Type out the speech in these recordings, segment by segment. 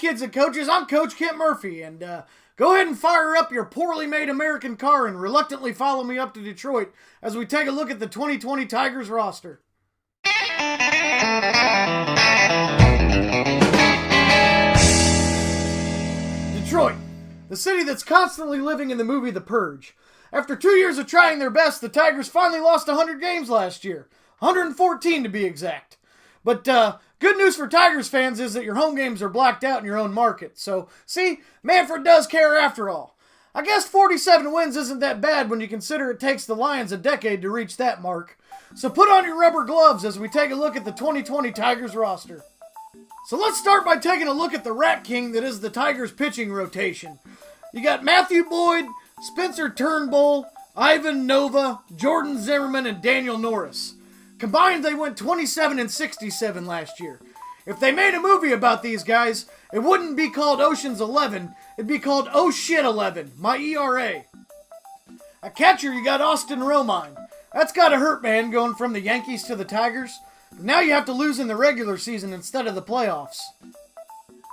kids and coaches. I'm Coach Kent Murphy, and go ahead and fire up your poorly made American car and reluctantly follow me up to Detroit as we take a look at the 2020 Tigers roster. Detroit, the city that's constantly living in the movie The Purge. After 2 years of trying their best, the Tigers finally lost 100 games last year. 114 to be exact. But good news for Tigers fans is that your home games are blacked out in your own market. So, see, Manfred does care after all. I guess 47 wins isn't that bad when you consider it takes the Lions a decade to reach that mark. So put on your rubber gloves as we take a look at the 2020 Tigers roster. So let's start by taking a look at the Rat King that is the Tigers pitching rotation. You got Matthew Boyd, Spencer Turnbull, Ivan Nova, Jordan Zimmerman, and Daniel Norris. Combined, they went 27-67 last year. If they made a movie about these guys, it wouldn't be called Ocean's 11, it'd be called Oh Shit 11, my ERA. At catcher, you got Austin Romine. That's gotta hurt, man, going from the Yankees to the Tigers. Now you have to lose in the regular season instead of the playoffs.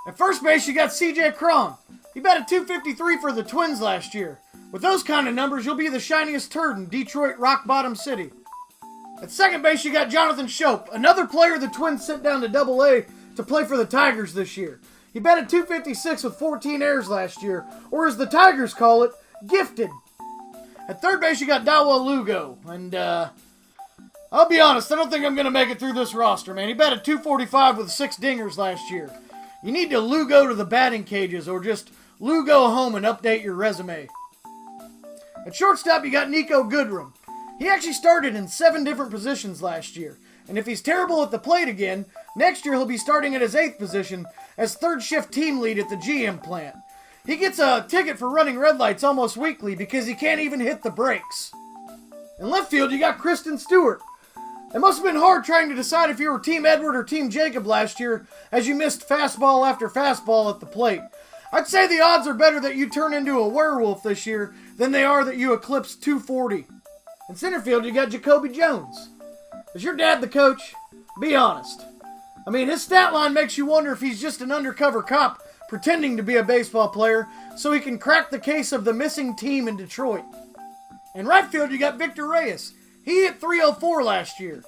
At first base, you got CJ Cron. He batted .253 for the Twins last year. With those kind of numbers, you'll be the shiniest turd in Detroit Rock Bottom City. At second base, you got Jonathan Schoop, another player the Twins sent down to Double-A to play for the Tigers this year. He batted .256 with 14 errors last year, or as the Tigers call it, gifted. At third base, you got Dawa Lugo, and I'll be honest, I don't think I'm going to make it through this roster, man. He batted .245 with 6 dingers last year. You need to Lugo to the batting cages, or just Lugo home and update your resume. At shortstop, you got Nico Goodrum. He actually started in 7 different positions last year, and if he's terrible at the plate again, next year he'll be starting at his 8th position as third shift team lead at the GM plant. He gets a ticket for running red lights almost weekly because he can't even hit the brakes. In left field, you got Kristen Stewart. It must have been hard trying to decide if you were Team Edward or Team Jacob last year as you missed fastball after fastball at the plate. I'd say the odds are better that you turn into a werewolf this year than they are that you eclipse 240. In center field, you got Jacoby Jones. Is your dad the coach? Be honest. I mean, his stat line makes you wonder if he's just an undercover cop pretending to be a baseball player so he can crack the case of the missing team in Detroit. In right field, you got Victor Reyes. He hit .304 last year.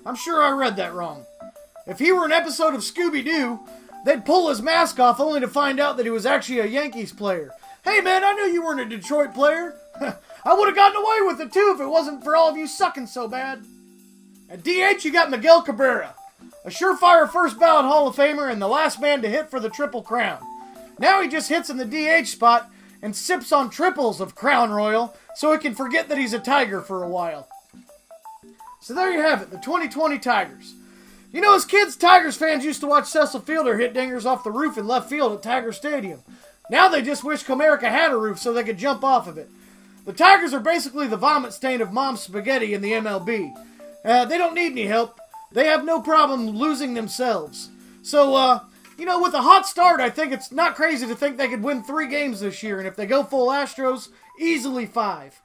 I'm sure I read that wrong. If he were an episode of Scooby-Doo, they'd pull his mask off only to find out that he was actually a Yankees player. Hey man, I knew you weren't a Detroit player. I would have gotten away with it too if it wasn't for all of you sucking so bad. At DH, you got Miguel Cabrera, a surefire first ballot Hall of Famer and the last man to hit for the Triple Crown. Now he just hits in the DH spot and sips on triples of Crown Royal so he can forget that he's a Tiger for a while. So there you have it, the 2020 Tigers. You know, as kids, Tigers fans used to watch Cecil Fielder hit dingers off the roof in left field at Tiger Stadium. Now they just wish Comerica had a roof so they could jump off of it. The Tigers are basically the vomit stain of mom's spaghetti in the MLB. They don't need any help. They have no problem losing themselves. So, with a hot start, I think it's not crazy to think they could win 3 games this year. And if they go full Astros, easily 5.